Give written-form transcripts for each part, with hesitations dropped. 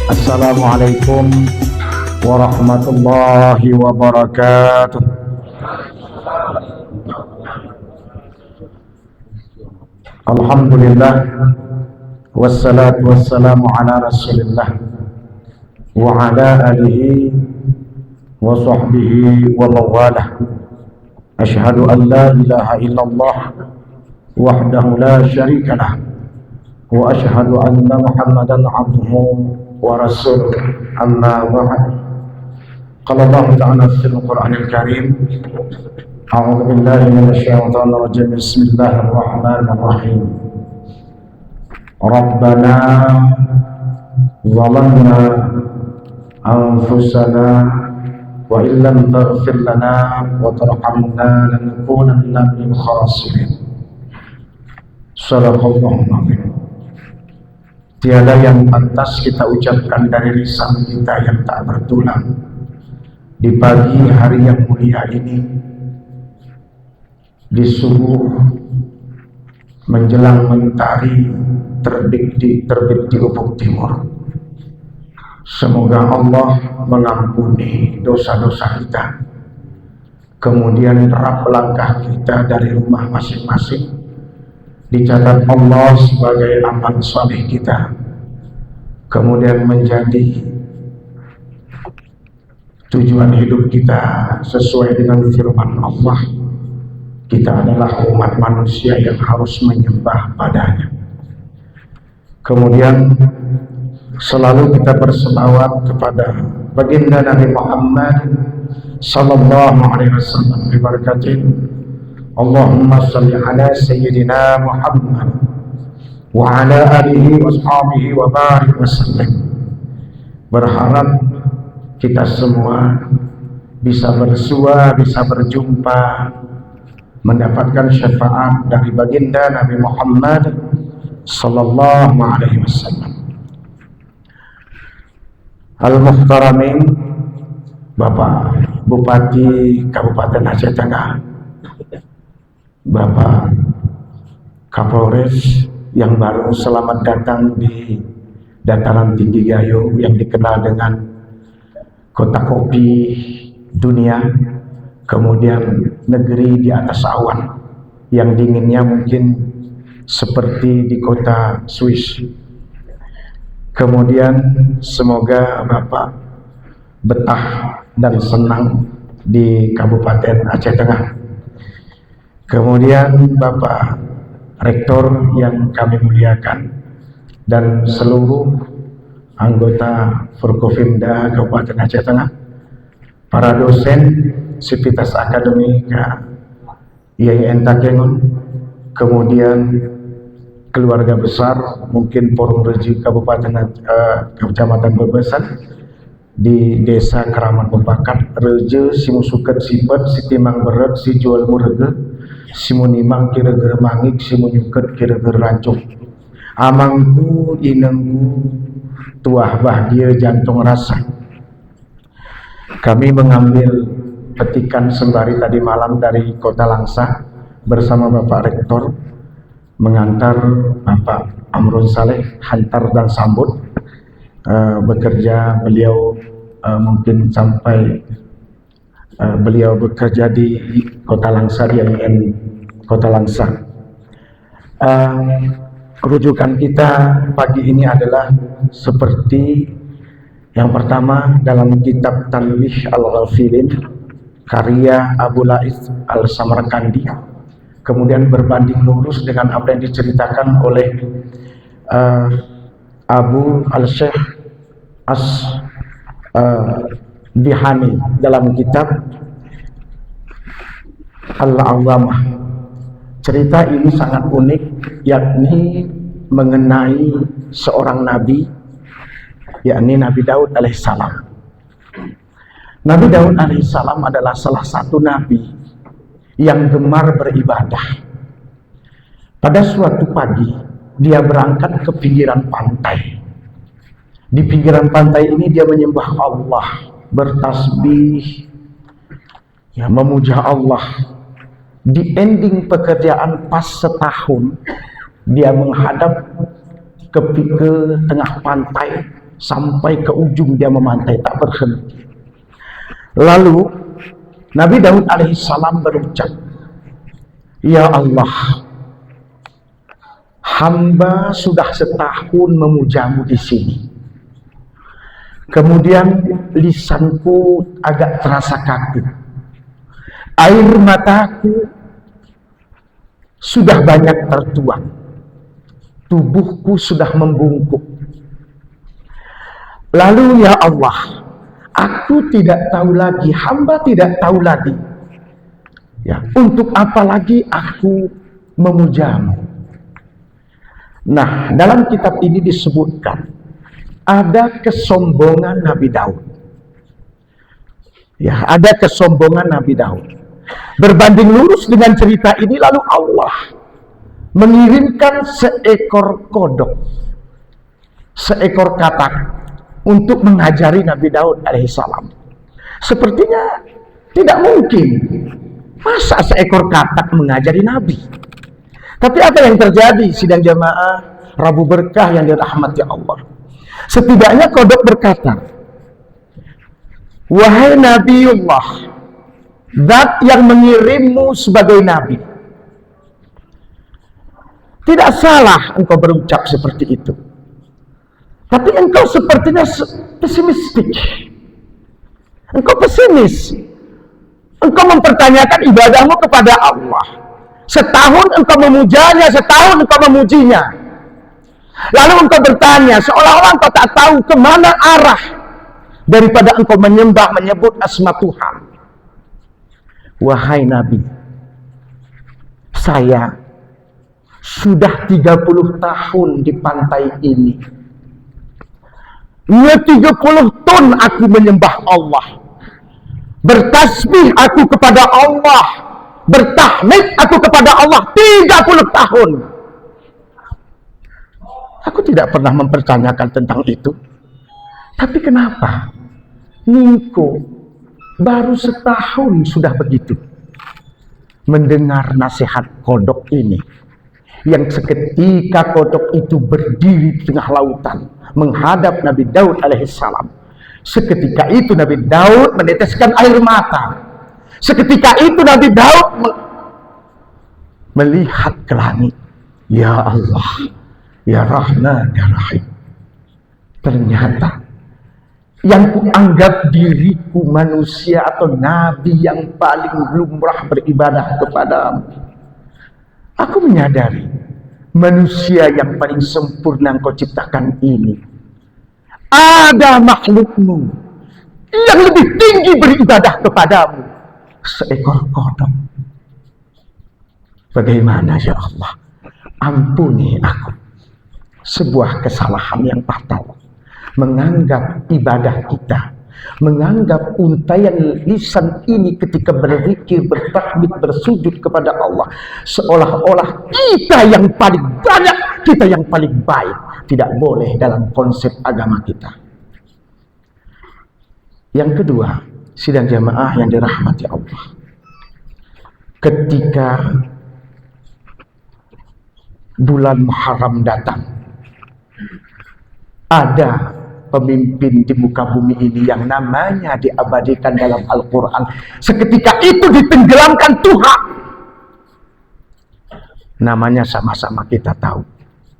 Assalamualaikum warahmatullahi wabarakatuh. Alhamdulillah, wassalatu wassalamu ala rasulillah wa ala alihi wa sahbihi wa mawalah. Ashhadu an la ilaha illallah wahdahu la syarika lah wa ashhadu anna muhammadan abduhu wa rasuluh. Amma ba'd. Qala Allah ta'ala fil Qur'anil Karim, a'udzu billahi minasyaitonir rajim. Bismillahirrahmanirrahim. Rabbana zalamna anfusana wa illam taghfir lana wa tarhamna lanakunanna minal khasirin. Shadaqallahul azim. Tiada yang pantas kita ucapkan dari lisan kita yang tak bertulang di pagi hari yang mulia ini, di subuh menjelang mentari terbit di ufuk timur. Semoga Allah mengampuni dosa-dosa kita, kemudian terap langkah kita dari rumah masing-masing dicatat Allah sebagai amal saleh kita, kemudian menjadi tujuan hidup kita sesuai dengan firman Allah. Kita adalah umat manusia yang harus menyembah padanya. Kemudian selalu kita berselawat kepada baginda Nabi Muhammad sallallahu alaihi wasallam, diberkatin Allahumma salli ala sayyidina Muhammad wa ala alihi wa sahbihi wa barik wasallam. Berharap kita semua bisa bersua, bisa berjumpa, mendapatkan syafaat dari baginda Nabi Muhammad sallallahu alaihi wasallam. Al-Muhtaramin, Bapak Bupati Kabupaten Aceh Tengah, Bapak Kapolres yang baru selamat datang di dataran tinggi Gayo yang dikenal dengan kota kopi dunia, kemudian negeri di atas awan yang dinginnya mungkin seperti di kota Swiss. Kemudian semoga Bapak betah dan senang di Kabupaten Aceh Tengah. Kemudian Bapak Rektor yang kami muliakan dan seluruh anggota Forkopimda Kabupaten Aceh Tengah, para dosen Sivitas Akademika IAIN Takengon, kemudian keluarga besar mungkin Forum Reji Kecamatan Bebesan di Desa Keramat Pembakat, Reje, Simusuket, Sipet, Sitimang Beret, Sijual Murege, Simunimang, Kira-Kira Mangik, Simunyuket, Kira-Kira Rancung, Amangku, Inengku, Tuah Bahagia Jantung Rasa. Kami mengambil petikan sembari tadi malam dari Kota Langsa bersama Bapak Rektor, mengantar Bapak Amrun Saleh hantar dan sambut. Bekerja beliau mungkin sampai beliau bekerja di Kota Langsa, di IAIN Kota Langsa. Rujukan kita pagi ini adalah seperti yang pertama dalam kitab Tanbih Al-Ghafilin karya Abu Lais Al-Samarkandi, kemudian berbanding lurus dengan apa yang diceritakan oleh Abu Al-Syekh As-Bihani dalam kitab Al-Azamah. Cerita ini sangat unik, yakni mengenai seorang nabi, yakni Nabi Daud alaihissalam. Nabi Daud alaihissalam adalah salah satu nabi yang gemar beribadah. Pada suatu pagi, dia berangkat ke pinggiran pantai. Di pinggiran pantai ini dia menyembah Allah, bertasbih, memuja Allah. Di ending pekerjaan pas setahun, dia menghadap ke tengah pantai sampai ke ujung dia memantai, tak berhenti. Lalu Nabi Daud alaihissalam berucap, "Ya Allah, hamba sudah setahun memujamu di sini. Kemudian lisanku agak terasa kaku. Air mataku sudah banyak tertuang. Tubuhku sudah membungkuk. Lalu ya Allah, aku tidak tahu lagi, hamba tidak tahu lagi. Ya, untuk apa lagi aku memujamu?" Nah, dalam kitab ini disebutkan ada kesombongan Nabi Daud. Ya, ada kesombongan Nabi Daud. Berbanding lurus dengan cerita ini, lalu Allah mengirimkan seekor kodok, seekor katak untuk mengajari Nabi Daud alaihissalam. Sepertinya tidak mungkin, masa seekor katak mengajari Nabi? Tapi apa yang terjadi sidang jamaah Rabu Berkah yang dirahmati Allah? Setidaknya kodok berkata, "Wahai Nabiullah, Zat yang mengirimmu sebagai Nabi, tidak salah engkau berucap seperti itu. Tapi engkau sepertinya pesimistik. Engkau pesimis. Engkau mempertanyakan ibadahmu kepada Allah. Setahun engkau memujanya, setahun engkau memujinya. Lalu engkau bertanya, seolah-olah engkau tak tahu kemana arah daripada engkau menyebut asma Tuhan. Wahai Nabi, saya sudah 30 tahun di pantai ini. 30 tahun aku menyembah Allah. Bertasbih aku kepada Allah. Bertahmid aku kepada Allah 30 tahun. Aku tidak pernah mempertanyakan tentang itu. Tapi kenapa Ningko baru setahun sudah begitu mendengar nasihat kodok ini, yang seketika kodok itu berdiri di tengah lautan menghadap Nabi Daud alaihissalam. Seketika itu Nabi Daud meneteskan air mata. Seketika itu Nabi Daud melihat ke langit. Ya Allah, ya Rahman, ya Rahim. Ternyata yang kuanggap diriku manusia atau nabi yang paling lumrah beribadah kepadamu, aku menyadari manusia yang paling sempurna engkau ciptakan ini, ada makhlukmu yang lebih tinggi beribadah kepadamu, seekor kodok. Bagaimana ya Allah, ampuni aku sebuah kesalahan yang fatal, menganggap ibadah kita, menganggap untayan lisan ini ketika berzikir, bertahmid, bersujud kepada Allah, seolah-olah kita yang paling banyak, kita yang paling baik. Tidak boleh dalam konsep agama kita. Yang kedua, sidang jamaah yang dirahmati Allah, ketika bulan Muharram datang, ada pemimpin di muka bumi ini yang namanya diabadikan dalam Al-Quran. Seketika itu ditenggelamkan Tuhan. Namanya sama-sama kita tahu.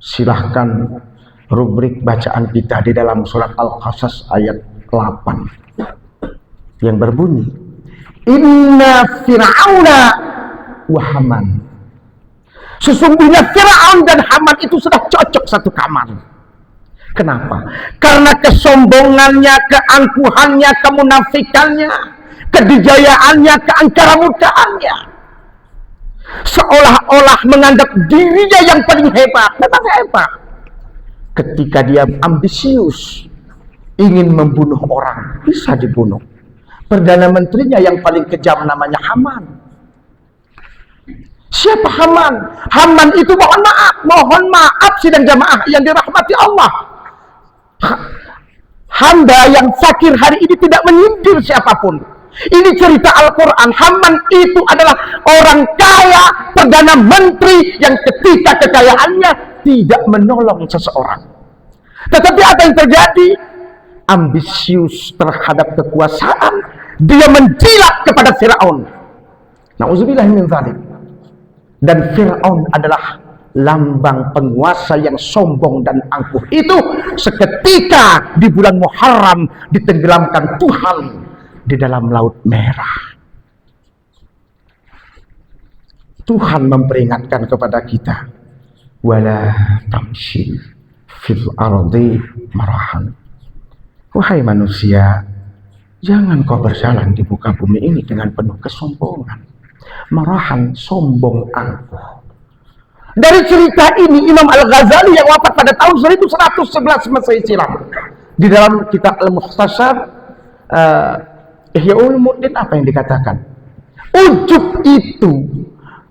Silahkan rubrik bacaan kita di dalam surat Al-Qasas ayat 8 yang berbunyi, Inna Fir'auna wa Haman. Sesungguhnya Fir'aun dan Haman itu sudah cocok satu kamar. Kenapa? Karena kesombongannya, keangkuhannya, kemunafikannya, kedijayaannya, keangkaramurkaannya. Seolah-olah menganggap dirinya yang paling hebat. Memang hebat. Ketika dia ambisius, ingin membunuh orang, bisa dibunuh. Perdana menterinya yang paling kejam namanya Haman. Siapa Haman? Haman itu mohon maaf sidang jamaah yang dirahmati Allah. Hamba yang fakir hari ini tidak menyindir siapapun. Ini cerita Al-Quran. Haman itu adalah orang kaya, perdana menteri yang ketika kekayaannya tidak menolong seseorang. Tetapi apa yang terjadi? ambisius terhadap kekuasaan, dia menjilat kepada Firaun. Nauzubillah min dzalik. Dan Firaun adalah lambang penguasa yang sombong dan angkuh. Itu seketika di bulan Muharram ditenggelamkan Tuhan di dalam Laut Merah. Tuhan memperingatkan kepada kita, wala tamshi fil ardi marahan. Wahai manusia, jangan kau berjalan di muka bumi ini dengan penuh kesombongan. Marahan, sombong, angkuh. Dari cerita ini Imam Al-Ghazali yang wafat pada tahun 1111 Masehi silam, di dalam kitab Al-Mukhtasar Ihya Ulumuddin, apa yang dikatakan? Ujub itu,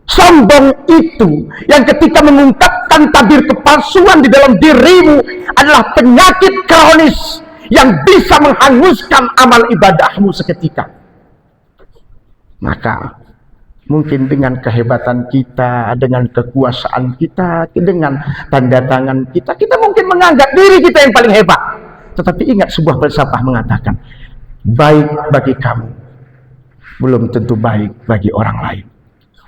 sombong itu, yang ketika mengungkapkan tabir kepalsuan di dalam dirimu adalah penyakit kronis yang bisa menghanguskan amal ibadahmu seketika. Maka mungkin dengan kehebatan kita, dengan kekuasaan kita, dengan tanda tangan kita, kita mungkin menganggap diri kita yang paling hebat. Tetapi ingat, sebuah falsafah mengatakan, baik bagi kamu belum tentu baik bagi orang lain.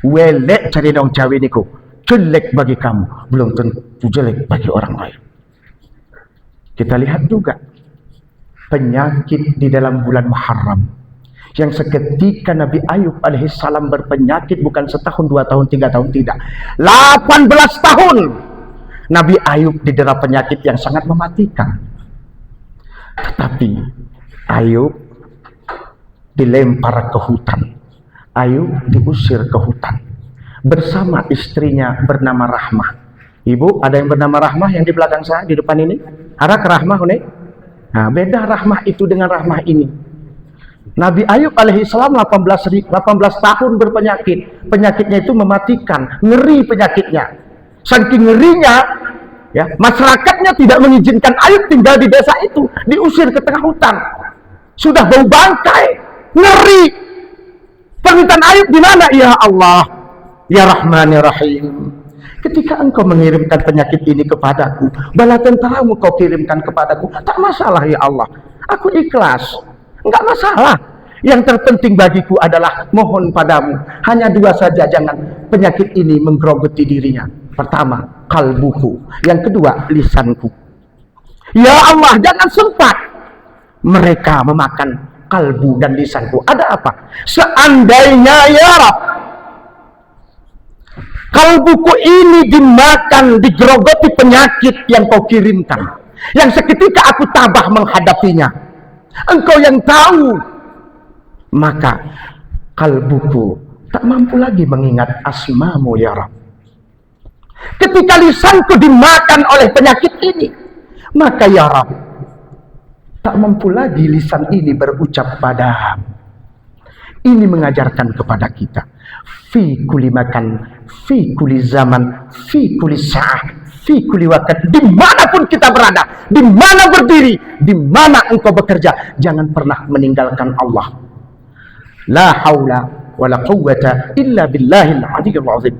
Welek cari dong cawe niku, jelek bagi kamu belum tentu jelek bagi orang lain. Kita lihat juga penyakit di dalam bulan Muharram, yang seketika Nabi Ayub alaihissalam berpenyakit bukan setahun, 2 tahun, 3 tahun, tidak, 18 tahun Nabi Ayub didera penyakit yang sangat mematikan. Tetapi Ayub dilempar ke hutan, Ayub diusir ke hutan bersama istrinya bernama Rahmah. Ibu, ada yang bernama Rahmah yang di belakang saya, di depan ini? Ada ke Rahmah ini? Nah, beda Rahmah itu dengan Rahmah ini. Nabi Ayub alaihissalam 18 tahun berpenyakit. Penyakitnya itu mematikan, ngeri penyakitnya. Saking ngerinya, ya, masyarakatnya tidak mengizinkan Ayub tinggal di desa itu, diusir ke tengah hutan. Sudah bau bangkai, ngeri. Permintaan Ayub di mana? Ya Allah, ya Rahman ya Rahim, ketika engkau mengirimkan penyakit ini kepadaku, bala tentaramu kau kirimkan kepadaku, tak masalah ya Allah, aku ikhlas, enggak masalah. Yang terpenting bagiku adalah mohon padamu hanya 2 saja, jangan penyakit ini menggerogoti dirinya. Pertama, kalbuku, yang kedua, lisanku. Ya Allah, jangan sempat mereka memakan kalbu dan lisanku. Ada apa? Seandainya ya Rab, kalbuku ini dimakan, digerogoti penyakit yang kau kirimkan, yang seketika aku tabah menghadapinya, engkau yang tahu, maka kalbuku tak mampu lagi mengingat asmamu ya Rab. Ketika lisanku dimakan oleh penyakit ini, maka ya Rab, tak mampu lagi lisan ini berucap padamu. Ini mengajarkan kepada kita, fi kulli makan, fi kulli zaman, fi kulli sa'ah, fi kulli waqt, dimanapun kita berada, di mana berdiri, di mana engkau bekerja, jangan pernah meninggalkan Allah. La haula wa la quwwata illa billahil aliyyil azim.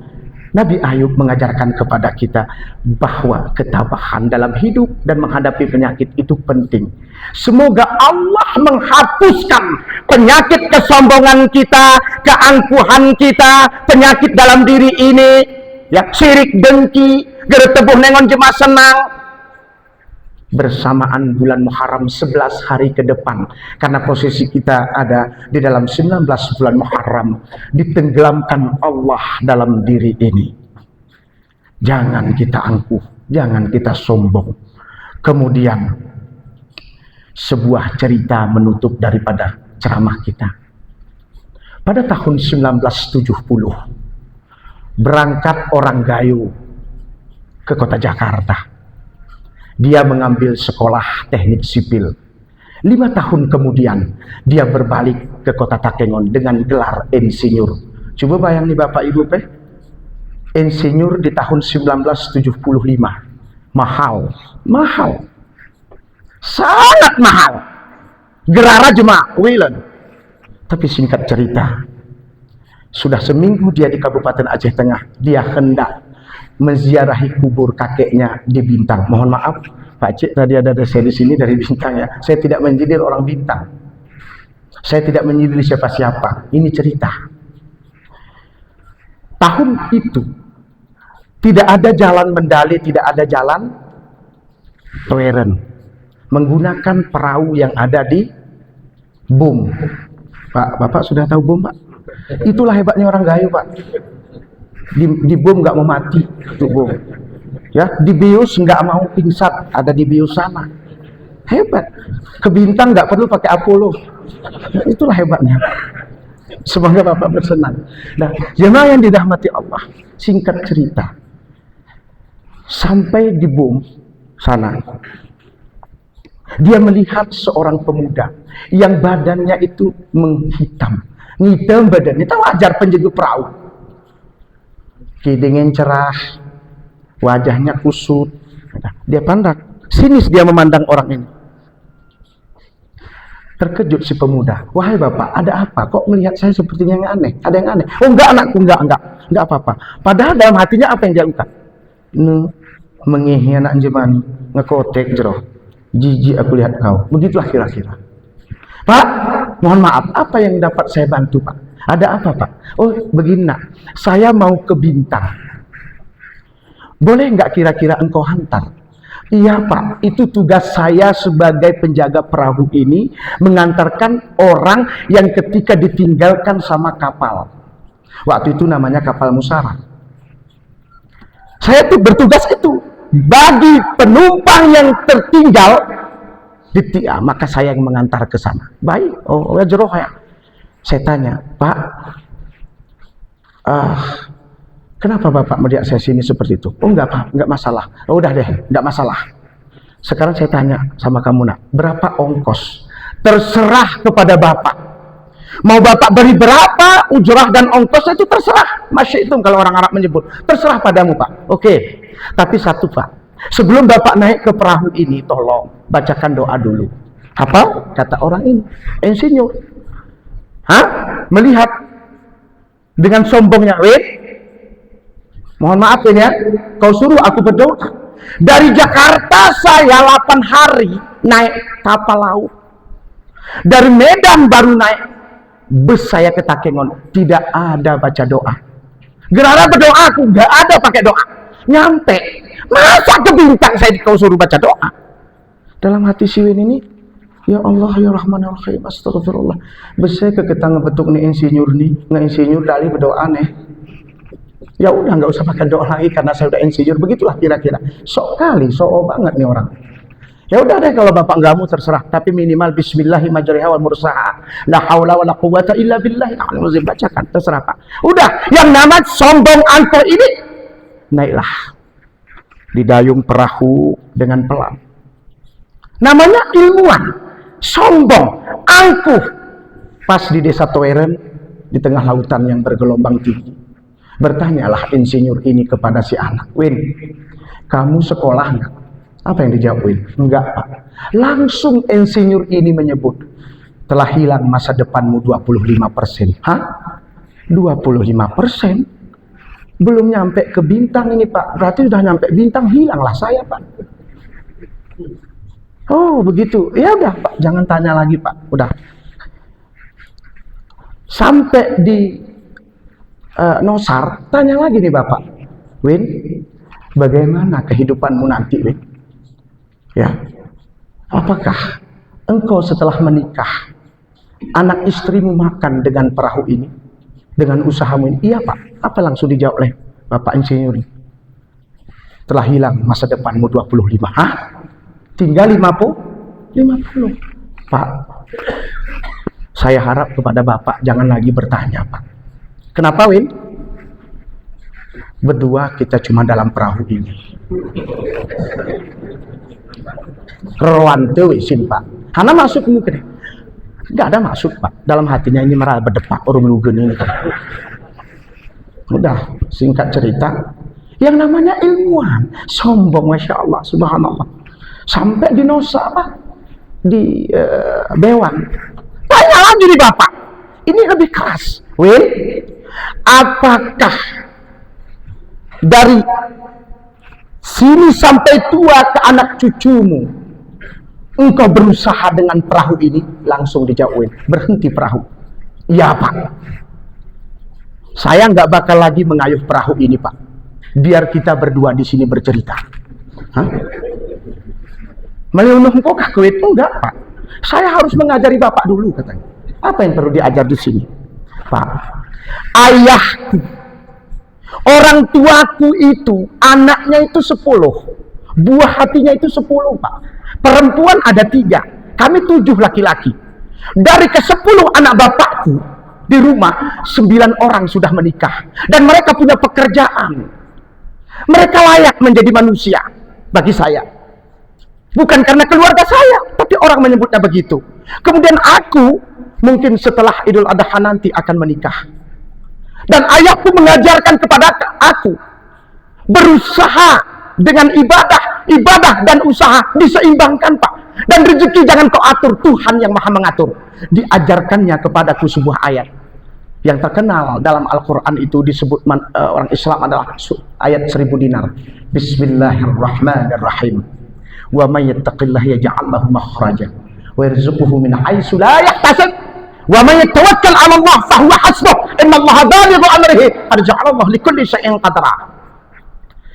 Nabi Ayub mengajarkan kepada kita bahwa ketabahan dalam hidup dan menghadapi penyakit itu penting. Semoga Allah menghapuskan penyakit kesombongan kita, keangkuhan kita, penyakit dalam diri ini, ya, syirik dengki, geretebuh nengon jemaah senang. Bersamaan bulan Muharram 11 hari ke depan, karena posisi kita ada di dalam 19 bulan Muharram, ditenggelamkan Allah dalam diri ini. Jangan kita angkuh, jangan kita sombong. Kemudian sebuah cerita menutup daripada ceramah kita. Pada tahun 1970 berangkat orang Gayo ke kota Jakarta. Dia mengambil sekolah teknik sipil. 5 tahun kemudian dia berbalik ke kota Takengon dengan gelar insinyur. Coba bayang nih Bapak Ibu, insinyur di tahun 1975. Mahal, mahal, sangat mahal. Gerara jemaah Wilan. Tapi singkat cerita, sudah seminggu dia di Kabupaten Aceh Tengah, dia hendak menziarahi kubur kakeknya di Bintang. Mohon maaf, Pak Cik tadi ada saya di sini dari Bintang ya. Saya tidak menyindir orang Bintang. Saya tidak menyindir siapa-siapa. Ini cerita. Tahun itu tidak ada jalan Mendali, tidak ada jalan Taweren. Menggunakan perahu yang ada di Bum. Pak, Bapak sudah tahu Bum, Pak? Itulah hebatnya orang Gayo, Pak. Di Bum nggak mau mati, itu Bum. Ya, di Bius nggak mau pingsan, ada di Bius sana. Hebat. Ke Bintang nggak perlu pakai Apollo. Itulah hebatnya. Semoga Bapak bersenang. Nah, jemaah yang dirahmati Allah, singkat cerita, sampai di Bum sana, dia melihat seorang pemuda yang badannya itu menghitam, ngitem badannya. Itu wajar penjaga perahu. Kidingin cerah, wajahnya kusut. Dia pandang, sinis dia memandang orang ini. Terkejut si pemuda. Wahai Bapak, ada apa? Kok melihat saya sepertinya yang aneh? Ada yang aneh? Oh enggak anakku, enggak apa-apa. Padahal dalam hatinya apa yang dia lakukan? Mengihi anak jemani, ngekotek jeroh. Jijik aku lihat kau. Begitulah kira-kira. Pak, mohon maaf, apa yang dapat saya bantu, Pak? Ada apa, Pak? Oh, begini nak, saya mau ke Bintang. Boleh nggak kira-kira engkau hantar? Iya, Pak, itu tugas saya sebagai penjaga perahu ini, mengantarkan orang yang ketika ditinggalkan sama kapal. Waktu itu namanya kapal Musara. Saya tuh bertugas itu bagi penumpang yang tertinggal maka saya yang mengantar ke sana. Baik, oh ya jeroh ya. Saya tanya, Pak, kenapa Bapak melihat saya sini seperti itu? Oh enggak Pak, enggak masalah. Oh udah deh, enggak masalah. Sekarang saya tanya sama kamu nak, berapa ongkos? Terserah kepada Bapak. Mau Bapak beri berapa ujrah dan ongkos itu terserah. Masya itu kalau orang Arab menyebut. Terserah padamu Pak. Oke, tapi satu Pak. Sebelum Bapak naik ke perahu ini, tolong bacakan doa dulu. Apa? Kata orang ini. Insinyur. Melihat dengan sombongnya, mohon maaf ini ya, kau suruh aku berdoa. Dari Jakarta saya 8 hari naik kapal laut. Dari Medan baru naik bus saya ke Takengon. Tidak ada baca doa. Gerhana berdoa aku nggak ada pakai doa. Nyampe, masa ke Bintang saya kau suruh baca doa? Dalam hati siwin ini, ya Allah ya Rahman ya Rahim, astagfirullah. Besar keketang ngebetuk nih insinyur nih, nge-insinyur dari berdoa nih. Ya udah nggak usah pakai doa lagi karena saya udah insinyur. Begitulah kira-kira. Sok banget nih orang. Ya udah deh kalau Bapak nggak mau terserah, tapi minimal bismillahi majriha wal mursaha. La haula wala quwwata illa billah. Bacakan terserah Pak. Udah, yang nama sombong angkuh ini naiklah. Didayung perahu dengan pelan. Namanya ilmuwan, sombong, angkuh. Pas di desa Taweren, di tengah lautan yang bergelombang tinggi. Bertanyalah insinyur ini kepada si anak, Win, kamu sekolah enggak? Apa yang dijawab Win? Enggak Pak. Langsung insinyur ini menyebut, telah hilang masa depanmu 25%. Hah? 25%? Belum nyampe ke Bintang ini Pak. Berarti sudah nyampe Bintang, hilanglah saya Pak. Oh begitu. Ya udah Pak, jangan tanya lagi Pak. Udah. Sampai di Nosar, tanya lagi nih Bapak, Win, bagaimana kehidupanmu nanti, Win? Ya, apakah engkau setelah menikah, anak istrimu makan dengan perahu ini, dengan usahamu ini? Iya Pak. Apa langsung dijawab oleh Bapak insinyur? Telah hilang masa depanmu 25. Hah? Tinggal 50? Pak, saya harap kepada Bapak jangan lagi bertanya Pak. Kenapa Win? Berdua kita cuma dalam perahu ini. Keruan tuh isin Pak. Hana masuk mungkin. Enggak ada masuk Pak. Dalam hatinya ini merah berdepak urung lugen ini. Udah, singkat cerita. Yang namanya ilmuwan, sombong, masya Allah, subhanallah. Sampai di Nosa Pak, di Bewang. Tanya lagi nih Bapak. Ini lebih keras. Win, apakah dari sini sampai tua ke anak cucumu, engkau berusaha dengan perahu ini. Langsung dijauhin, berhenti perahu. Ya Pak, saya nggak bakal lagi mengayuh perahu ini Pak. Biar kita berdua di sini bercerita. Hah? Meleunuh engkau kah kuit? Enggak Pak, saya harus mengajari Bapak dulu katanya. Apa yang perlu diajar di sini? Pak, ayahku, orang tuaku itu, anaknya itu 10, buah hatinya itu 10 Pak. Perempuan ada 3, kami 7 laki-laki. Dari ke-10 anak bapakku di rumah, 9 orang sudah menikah. Dan mereka punya pekerjaan. Mereka layak menjadi manusia bagi saya. Bukan karena keluarga saya, tapi orang menyebutnya begitu. Kemudian aku, mungkin setelah Idul Adha nanti akan menikah. Dan ayahku mengajarkan kepada aku, berusaha dengan ibadah dan usaha diseimbangkan Pak. Dan rezeki jangan kau atur, Tuhan yang maha mengatur. Diajarkannya kepadaku sebuah ayat yang terkenal dalam Al-Quran, itu disebut orang Islam adalah ayat 1000 dinar. Bismillahirrahmanirrahim. Wa may yattaqillaha yaj'al lahu makhraja wa yarzuquhu min haitsu la yahtasib. Wa may yatawakkal 'ala Allah fa huwa hasbuh. Innallaha balighu amrihi qad ja'ala Allah likulli syai'in qadra.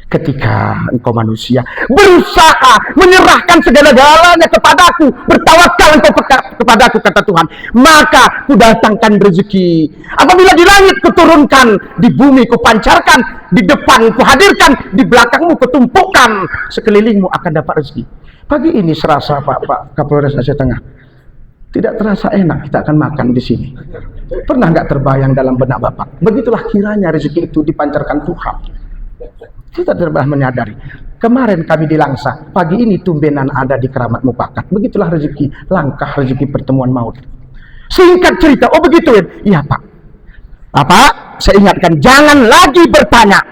Ketika engkau manusia berusaha menyerahkan segala-galanya kepadaku, bertawakal engkau kepadaku, kata Tuhan, maka kudatangkan rezeki. Apabila di langit kuturunkan, di bumi kupancarkan, di depan kuhadirkan, di belakangmu kutumpukan, sekelilingmu akan dapat rezeki. Pagi ini serasa Pak Kapolres Aceh Tengah, tidak terasa enak kita akan makan di sini. Pernah nggak terbayang dalam benak Bapak? Begitulah kiranya rezeki itu dipancarkan Tuhan. Kita tidak pernah menyadari. Kemarin kami di Langsa, pagi ini tumbenan ada di Keramat Mufakat. Begitulah rezeki, langkah rezeki pertemuan maut. Singkat cerita, oh begitu ya? Iya Pak. Bapak, saya ingatkan, jangan lagi bertanya.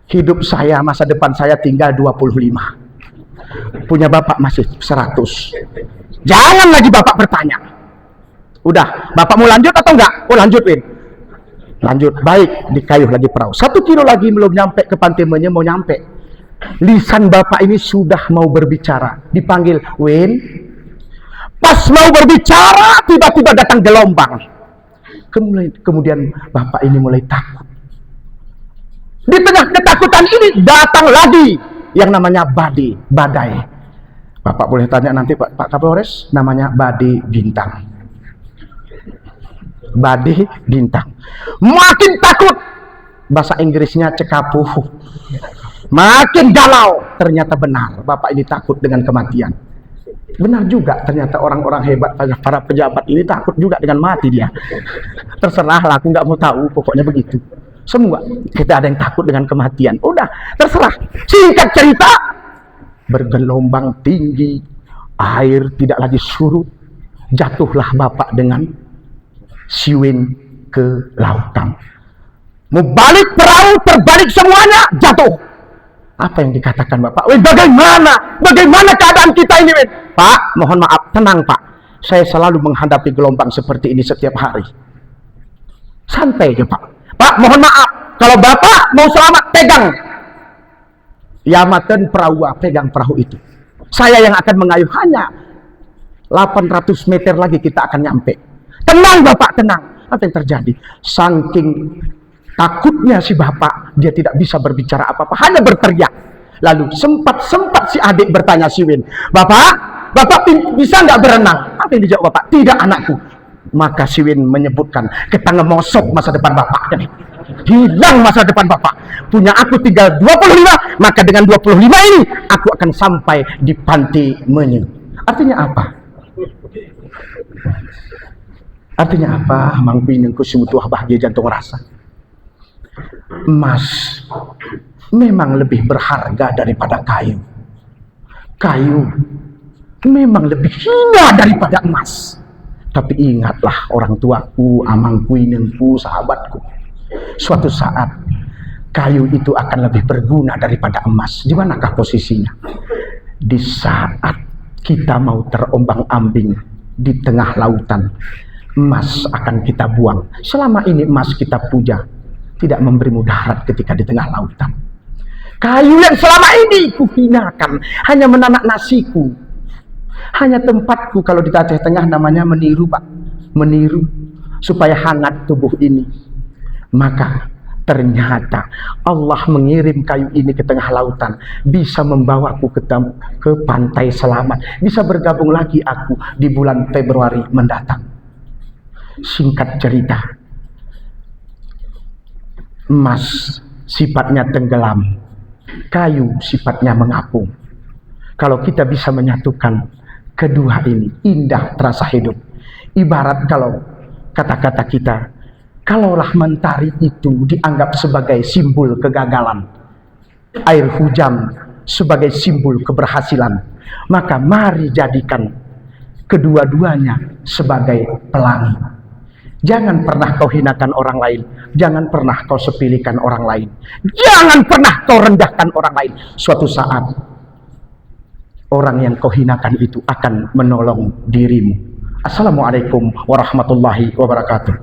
Hidup saya, masa depan saya tinggal 25. Punya Bapak masih 100. Jangan lagi Bapak bertanya. Udah, Bapak mau lanjut atau enggak? Oh lanjut, Win. Lanjut, baik, dikayuh lagi perahu. 1 kilo lagi belum nyampe ke Pantai Menye, mau nyampe. Lisan Bapak ini sudah mau berbicara. Dipanggil, Win. Pas mau berbicara, tiba-tiba datang gelombang. Kemudian Bapak ini mulai takut. Di tengah ketakutan ini datang lagi yang namanya badai. Bapak boleh tanya nanti Pak Kapolres, namanya badai bintang. Badai bintang. Makin takut, bahasa Inggrisnya cekapuh, makin galau. Ternyata benar, Bapak ini takut dengan kematian. Benar juga, ternyata orang-orang hebat, para pejabat ini takut juga dengan mati dia. Terserahlah, aku nggak mau tahu, pokoknya begitu. Semua kita ada yang takut dengan kematian. Udah, terserah. Singkat cerita, bergelombang tinggi, air tidak lagi surut, jatuhlah Bapak dengan siwin ke lautan. Mau balik perahu, terbalik semuanya, jatuh. Apa yang dikatakan Bapak? Weh, bagaimana keadaan kita ini, Weh? Pak, mohon maaf, tenang Pak. Saya selalu menghadapi gelombang seperti ini setiap hari. Santai aja Pak. Pak, mohon maaf, kalau Bapak mau selamat, pegang Yamaten perahu, pegang perahu itu. Saya yang akan mengayuh, hanya 800 meter lagi kita akan nyampe. Tenang Bapak, tenang. Apa yang terjadi? Saking takutnya si Bapak, dia tidak bisa berbicara apa-apa, hanya berteriak. Lalu sempat si adik bertanya si Win, Bapak bisa nggak berenang? Apa yang dijawab Bapak? Tidak anakku. Maka si Win menyebutkan, kita ngemosok masa depan Bapak. Hilang masa depan Bapak. Punya aku tinggal 25, maka dengan 25 ini aku akan sampai di Pantai Menye. Artinya apa? Artinya apa? Mangkuinengku sebutuh bahagia jantung rasa. Emas memang lebih berharga daripada kayu. Kayu memang lebih hina daripada emas. Tapi ingatlah orang tuaku, amangkuinengku, sahabatku. Suatu saat kayu itu akan lebih berguna daripada emas. Di manakah posisinya? Di saat kita mau terombang-ambing di tengah lautan, emas akan kita buang. Selama ini emas kita puja, tidak memberi mudarat ketika di tengah lautan. Kayu yang selama ini kuhinakan hanya menanak nasiku, hanya tempatku kalau di Aceh Tengah namanya meniru, Pak. Meniru supaya hangat tubuh ini. Maka ternyata Allah mengirim kayu ini ke tengah lautan, bisa membawaku ke pantai selamat, bisa bergabung lagi aku di bulan Februari mendatang. Singkat cerita, emas sifatnya tenggelam, kayu sifatnya mengapung. Kalau kita bisa menyatukan kedua ini, indah terasa hidup. Ibarat kalau kata-kata kita, kalaulah mentari itu dianggap sebagai simbol kegagalan, air hujan sebagai simbol keberhasilan, maka mari jadikan kedua-duanya sebagai pelangi. Jangan pernah kau hinakan orang lain, jangan pernah kau sepilikan orang lain, jangan pernah kau rendahkan orang lain. Suatu saat orang yang kau hinakan itu akan menolong dirimu. Assalamualaikum warahmatullahi wabarakatuh.